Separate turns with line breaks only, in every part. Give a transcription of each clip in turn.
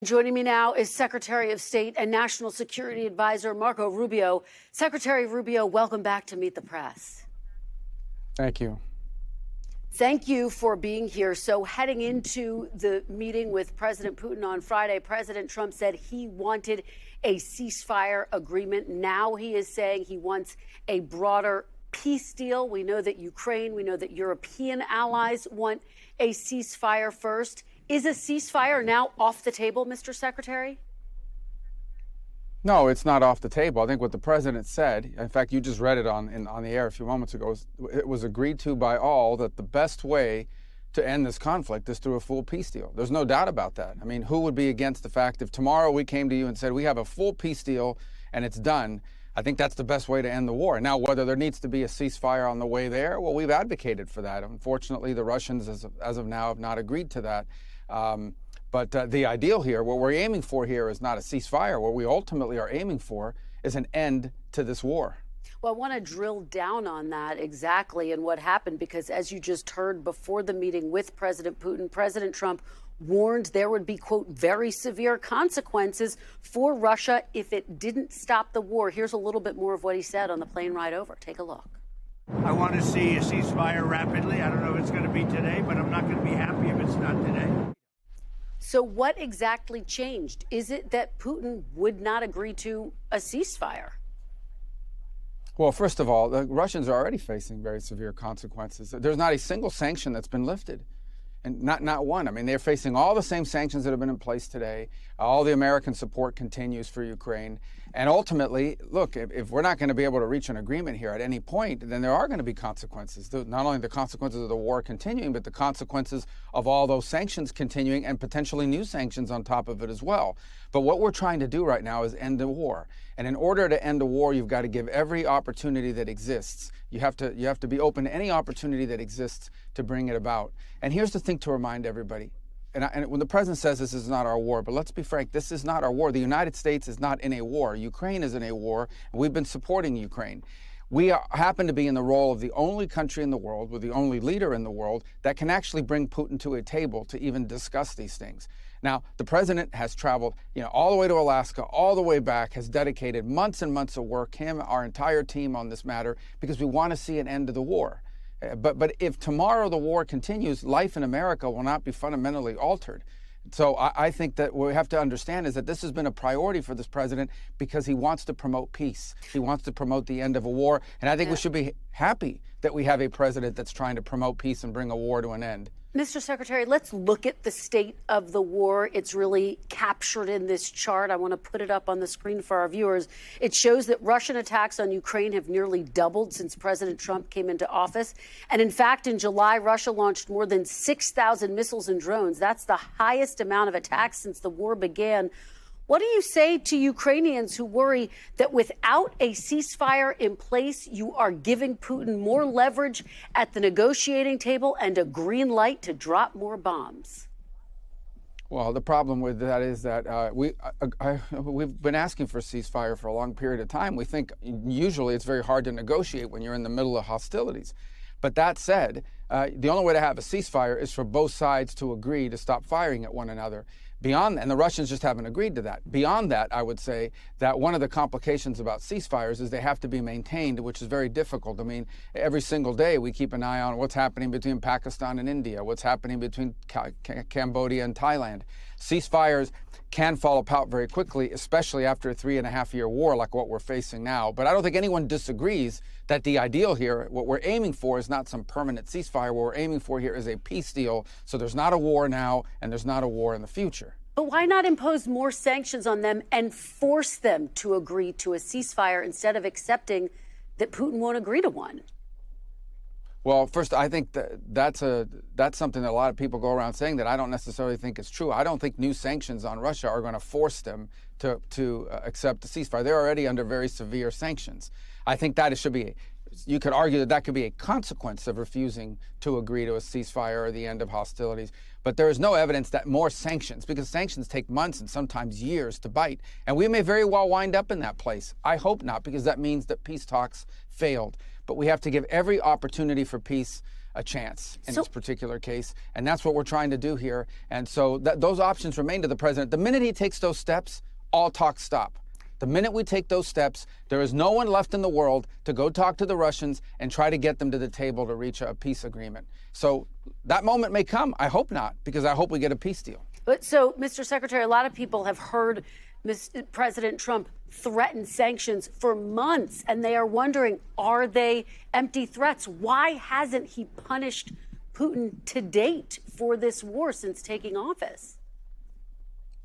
Joining me now is Secretary of State and National Security Advisor Marco Rubio. Secretary Rubio, welcome back to Meet the Press.
Thank you.
Thank you for being here. So heading into the meeting with President Putin on Friday, President Trump said he wanted a ceasefire agreement. Now he is saying he wants a broader peace deal. We know that Ukraine, we know that European allies want a ceasefire first. Is a ceasefire now off the table, Mr. Secretary?
No, it's not off the table. I think what the president said, in fact, you just read it on the air a few moments ago, it was agreed to by all that the best way to end this conflict is through a full peace deal. There's no doubt about that. I mean, who would be against the fact if tomorrow we came to you and said we have a full peace deal and it's done? I think that's the best way to end the war. Now, whether there needs to be a ceasefire on the way there, well, we've advocated for that. Unfortunately, the Russians, as of now, have not agreed to that. But the ideal here, what we're aiming for here is not a ceasefire. What we ultimately are aiming for is an end to this war.
Well, I want to drill down on that exactly and what happened, because as you just heard before the meeting with President Putin, President Trump warned there would be, quote, very severe consequences for Russia if it didn't stop the war. Here's a little bit more of what he said on the plane ride over. Take a look.
I want to see a ceasefire rapidly. I don't know if it's going to be today, but I'm not going to be happy if it's not today.
So what exactly changed? Is it that Putin would not agree to a ceasefire?
Well, first of all, the Russians are already facing very severe consequences. There's not a single sanction that's been lifted. And not one. I mean, they're facing all the same sanctions that have been in place today. All the American support continues for Ukraine. And ultimately, look, if we're not going to be able to reach an agreement here at any point, then there are going to be consequences. Not only the consequences of the war continuing, but the consequences of all those sanctions continuing and potentially new sanctions on top of it as well. But what we're trying to do right now is end the war. And in order to end a war, you've got to give every opportunity that exists. You have to be open to any opportunity that exists to bring it about. And here's the thing to remind everybody. And when the president says this is not our war, but let's be frank, this is not our war. The United States is not in a war. Ukraine is in a war, and we've been supporting Ukraine. We happen to be in the role of the only country in the world, with the only leader in the world, that can actually bring Putin to a table to even discuss these things. Now, the president has traveled, all the way to Alaska, all the way back, has dedicated months and months of work, him, our entire team on this matter, because we want to see an end to the war. But if tomorrow the war continues, life in America will not be fundamentally altered. So I think that what we have to understand is that this has been a priority for this president because he wants to promote peace. He wants to promote the end of a war. And I think we should be happy that we have a president that's trying to promote peace and bring a war to an end.
Mr. Secretary, let's look at the state of the war. It's really captured in this chart. I want to put it up on the screen for our viewers. It shows that Russian attacks on Ukraine have nearly doubled since President Trump came into office. And in fact, in July, Russia launched more than 6,000 missiles and drones. That's the highest amount of attacks since the war began. What do you say to Ukrainians who worry that without a ceasefire in place, you are giving Putin more leverage at the negotiating table and a green light to drop more bombs?
Well, the problem with that is that we've been asking for a ceasefire for a long period of time. We think usually it's very hard to negotiate when you're in the middle of hostilities. But that said, the only way to have a ceasefire is for both sides to agree to stop firing at one another. Beyond that, and the Russians just haven't agreed to that. Beyond that, I would say that one of the complications about ceasefires is they have to be maintained, which is very difficult. I mean, every single day we keep an eye on what's happening between Pakistan and India, what's happening between Cambodia and Thailand. Ceasefires can fall apart very quickly, especially after a 3.5-year war like what we're facing now. But I don't think anyone disagrees that the ideal here, what we're aiming for, is not some permanent ceasefire. What we're aiming for here is a peace deal, so there's not a war now and there's not a war in the future.
But why not impose more sanctions on them and force them to agree to a ceasefire instead of accepting that Putin won't agree to one?
Well, first, I think that's something that a lot of people go around saying that I don't necessarily think is true. I don't think new sanctions on Russia are going to force them to accept the ceasefire. They're already under very severe sanctions. I think that it should be. You could argue that could be a consequence of refusing to agree to a ceasefire or the end of hostilities. But there is no evidence that more sanctions, because sanctions take months and sometimes years to bite. And we may very well wind up in that place. I hope not, because that means that peace talks failed. But we have to give every opportunity for peace a chance in this particular case. And that's what we're trying to do here. And so those options remain to the president. The minute he takes those steps, all talk stop. The minute we take those steps, there is no one left in the world to go talk to the Russians and try to get them to the table to reach a peace agreement. So that moment may come. I hope not, because I hope we get a peace deal.
But so, Mr. Secretary, a lot of people have heard President Trump threaten sanctions for months, and they are wondering, are they empty threats? Why hasn't he punished Putin to date for this war since taking office?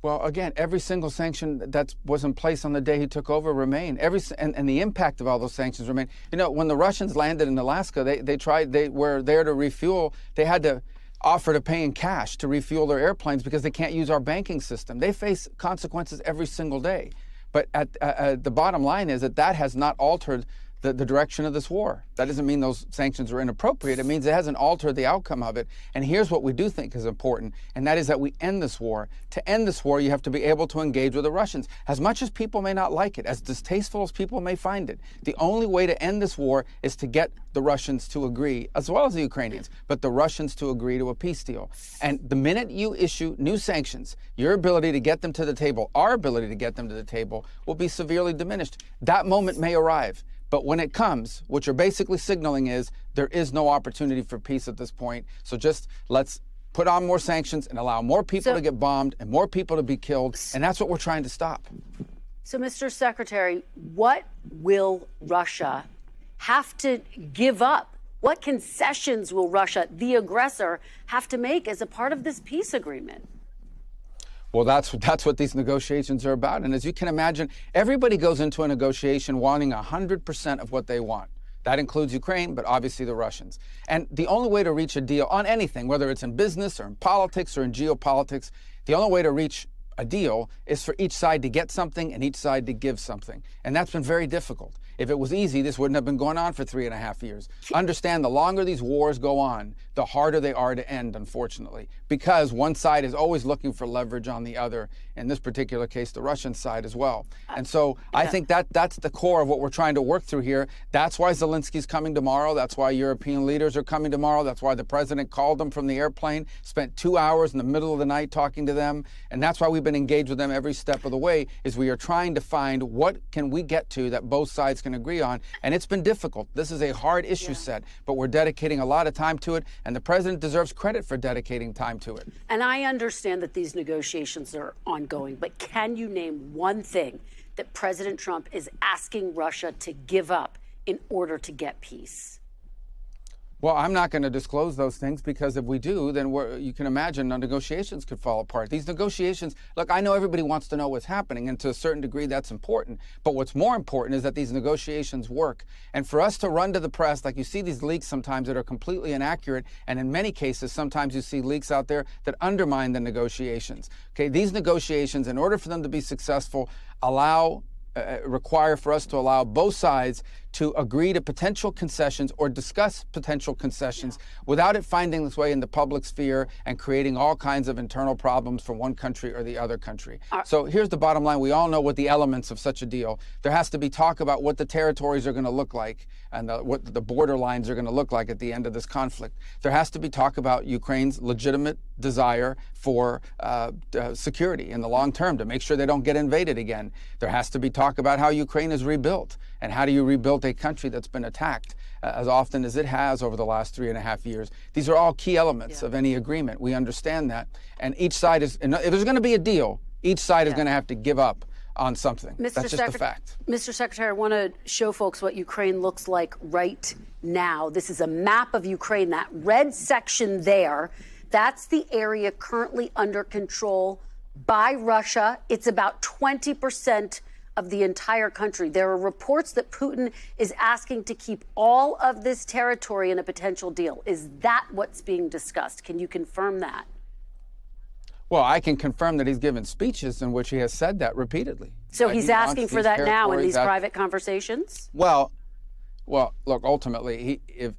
Well, again, every single sanction that was in place on the day he took over remained. And the impact of all those sanctions remain. You know, when the Russians landed in Alaska, they were there to refuel. They had to offer to pay in cash to refuel their airplanes because they can't use our banking system. They face consequences every single day. But the bottom line is that has not altered the direction of this war. That doesn't mean those sanctions are inappropriate. It means it hasn't altered the outcome of it. And here's what we do think is important, and that is that we end this war. To end this war, you have to be able to engage with the Russians. As much as people may not like it, as distasteful as people may find it, the only way to end this war is to get the Russians to agree, as well as the Ukrainians, but the Russians to agree to a peace deal. And the minute you issue new sanctions, your ability to get them to the table, our ability to get them to the table, will be severely diminished. That moment may arrive. But when it comes, what you're basically signaling is there is no opportunity for peace at this point. So just let's put on more sanctions and allow more people to get bombed and more people to be killed. And that's what we're trying to stop.
So, Mr. Secretary, what will Russia have to give up? What concessions will Russia, the aggressor, have to make as a part of this peace agreement?
Well, that's what these negotiations are about. And as you can imagine, everybody goes into a negotiation wanting 100% of what they want. That includes Ukraine, but obviously the Russians. And the only way to reach a deal on anything, whether it's in business or in politics or in geopolitics, the only way to reach a deal is for each side to get something and each side to give something. And that's been very difficult. If it was easy, this wouldn't have been going on for 3.5 years. Understand, the longer these wars go on, the harder they are to end, unfortunately, because one side is always looking for leverage on the other, in this particular case, the Russian side as well. And so I think that's the core of what we're trying to work through here. That's why Zelensky's coming tomorrow. That's why European leaders are coming tomorrow. That's why the president called them from the airplane, spent 2 hours in the middle of the night talking to them. And that's why we've been engaged with them every step of the way, is we are trying to find what can we get to that both sides can agree on. And it's been difficult. This is a hard issue set, but we're dedicating a lot of time to it. And the president deserves credit for dedicating time to it.
And I understand that these negotiations are ongoing, but can you name one thing that President Trump is asking Russia to give up in order to get peace?
Well, I'm not going to disclose those things, because if we do, then you can imagine the negotiations could fall apart. These negotiations, look, I know everybody wants to know what's happening, and to a certain degree that's important. But what's more important is that these negotiations work. And for us to run to the press, like you see these leaks sometimes that are completely inaccurate, and in many cases, sometimes you see leaks out there that undermine the negotiations. Okay, these negotiations, in order for them to be successful, require for us to allow both sides to agree to potential concessions or discuss potential concessions without it finding its way in the public sphere and creating all kinds of internal problems for one country or the other country. So here's the bottom line. We all know what the elements of such a deal. There has to be talk about what the territories are going to look like and what the border lines are going to look like at the end of this conflict. There has to be talk about Ukraine's legitimate desire for security in the long term to make sure they don't get invaded again. There has to be talk about how Ukraine is rebuilt, and how do you rebuild a country that's been attacked as often as it has over the last 3.5 years. These are all key elements of any agreement. We understand that. And each side is, if there's going to be a deal, each side is going to have to give up on something. That's just a fact.
Mr. Secretary, I want to show folks what Ukraine looks like right now. This is a map of Ukraine. That red section there, that's the area currently under control by Russia. It's about 20% of the entire country. There are reports that Putin is asking to keep all of this territory in a potential deal. Is that what's being discussed? Can you confirm that?
Well, I can confirm that he's given speeches in which he has said that repeatedly.
So he's asking for that now in these private conversations?
Well, look, ultimately, if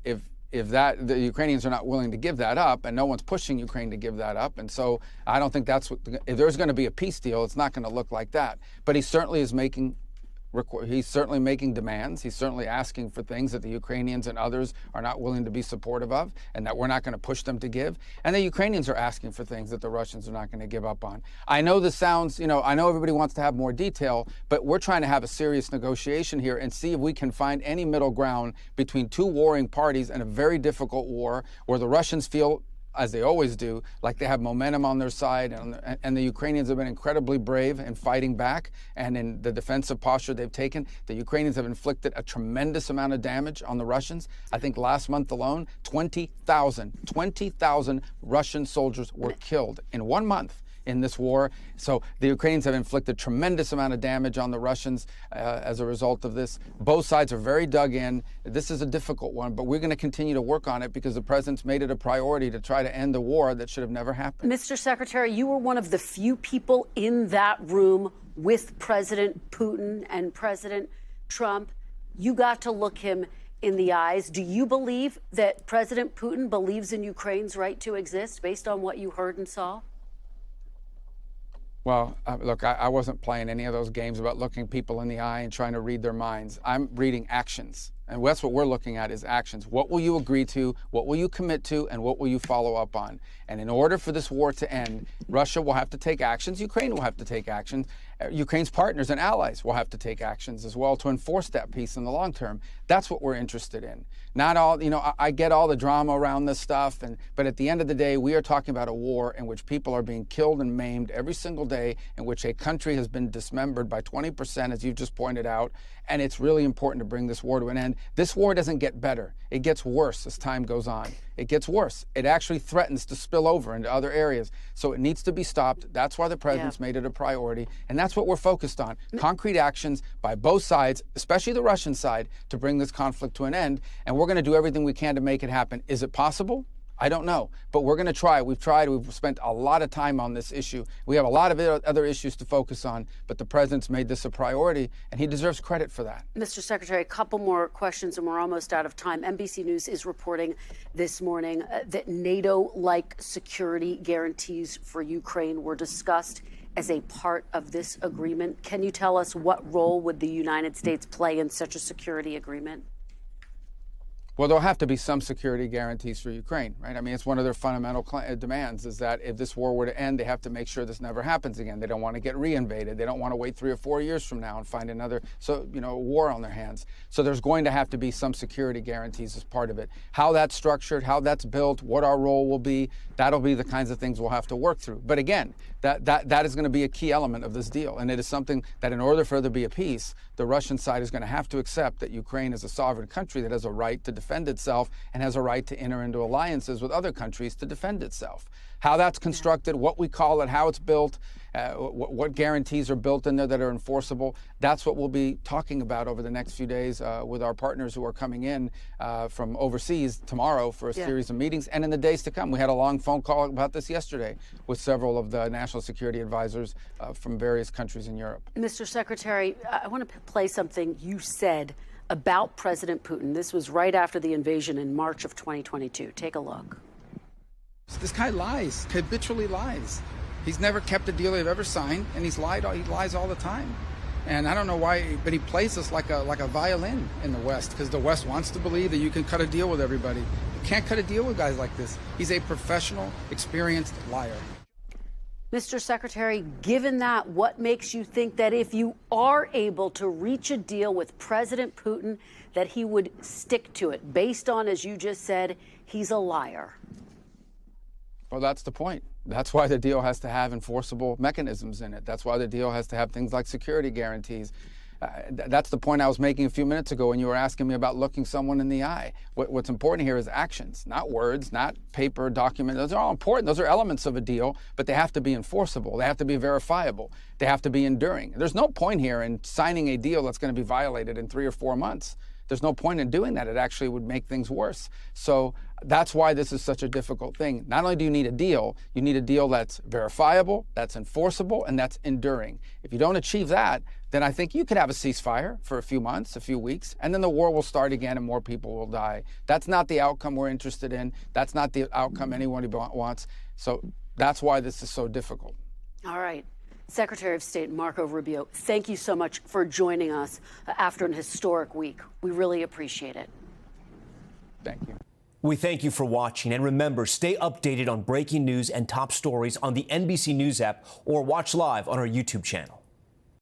the Ukrainians are not willing to give that up, and no one's pushing Ukraine to give that up, and so I don't think that's what. If there's going to be a peace deal, it's not going to look like that. But he certainly is making He's certainly making demands. He's certainly asking for things that the Ukrainians and others are not willing to be supportive of, and that we're not going to push them to give. And the Ukrainians are asking for things that the Russians are not going to give up on. I know this sounds, I know everybody wants to have more detail, but we're trying to have a serious negotiation here and see if we can find any middle ground between two warring parties in a very difficult war where the Russians feel, as they always do, like they have momentum on their side, and the Ukrainians have been incredibly brave in fighting back and in the defensive posture they've taken. The Ukrainians have inflicted a tremendous amount of damage on the Russians. I think last month alone, 20,000 Russian soldiers were killed in 1 month in this war. So the Ukrainians have inflicted tremendous amount of damage on the Russians as a result of this. Both sides are very dug in. This is a difficult one, but we're going to continue to work on it because the president's made it a priority to try to end the war that should have never happened.
Mr. Secretary, you were one of the few people in that room with President Putin and President Trump. You got to look him in the eyes. Do you believe that President Putin believes in Ukraine's right to exist based on what you heard and saw?
Well, look, I wasn't playing any of those games about looking people in the eye and trying to read their minds. I'm reading actions. And that's what we're looking at is actions. What will you agree to? What will you commit to? And what will you follow up on? And in order for this war to end, Russia will have to take actions. Ukraine will have to take actions. Ukraine's partners and allies will have to take actions as well to enforce that peace in the long term. That's what we're interested in. Not all, I get all the drama around this stuff, but at the end of the day, we are talking about a war in which people are being killed and maimed every single day, in which a country has been dismembered by 20%, as you've just pointed out, and it's really important to bring this war to an end. This war doesn't get better. It gets worse as time goes on. It gets worse. It actually threatens to spill over into other areas. So it needs to be stopped. That's why the president's made it a priority. And that's what we're focused on. Concrete actions by both sides, especially the Russian side, to bring this conflict to an end. And we're going to do everything we can to make it happen. Is it possible? I don't know, but we're going to try. We've tried. We've spent a lot of time on this issue. We have a lot of other issues to focus on, but the president's made this a priority, and he deserves credit for that.
Mr. Secretary, a couple more questions, and we're almost out of time. NBC News is reporting this morning that NATO-like security guarantees for Ukraine were discussed as a part of this agreement. Can you tell us what role would the United States play in such a security agreement?
Well, there'll have to be some security guarantees for Ukraine, right? I mean, it's one of their fundamental demands is that if this war were to end, they have to make sure this never happens again. They don't want to get reinvaded. They don't want to wait 3 or 4 years from now and find another, war on their hands. So there's going to have to be some security guarantees as part of it. How that's structured, how that's built, what our role will be, that'll be the kinds of things we'll have to work through. But again, that is going to be a key element of this deal. And it is something that in order for there to be a peace, the Russian side is going to have to accept that Ukraine is a sovereign country that has a right to defend itself and has a right to enter into alliances with other countries to defend itself. How that's constructed, what we call it, how it's built, what guarantees are built in there that are enforceable, that's what we'll be talking about over the next few days with our partners who are coming in from overseas tomorrow for a series of meetings and in the days to come. We had a long phone call about this yesterday with several of the national security advisors from various countries in Europe.
Mr. Secretary, I want to play something you said about President Putin. This was right after the invasion in March of 2022. Take a look.
This guy lies, habitually lies. He's never kept a deal they've ever signed, and he lies all the time. And I don't know why, but he plays us like a violin in the West, because the West wants to believe that you can cut a deal with everybody. You can't cut a deal with guys like this. He's a professional, experienced liar.
Mr. Secretary, given that, what makes you think that if you are able to reach a deal with President Putin, that he would stick to it, based on, as you just said, he's a liar?
Well, that's the point. That's why the deal has to have enforceable mechanisms in it. That's why the deal has to have things like security guarantees. That's the point I was making a few minutes ago when you were asking me about looking someone in the eye. What's important here is actions, not words, not paper, document. Those are all important. Those are elements of a deal, but they have to be enforceable. They have to be verifiable. They have to be enduring. There's no point here in signing a deal that's going to be violated in 3 or 4 months. There's no point in doing that. It actually would make things worse. So that's why this is such a difficult thing. Not only do you need a deal that's verifiable, that's enforceable, and that's enduring. If you don't achieve that, then I think you could have a ceasefire for a few months, a few weeks, and then the war will start again and more people will die. That's not the outcome we're interested in. That's not the outcome anyone wants. So that's why this is so difficult.
All right. Secretary of State Marco Rubio, thank you so much for joining us after an historic week. We really appreciate it.
Thank you.
We thank you for watching, and remember, stay updated on breaking news and top stories on the NBC News app or watch live on our YouTube channel.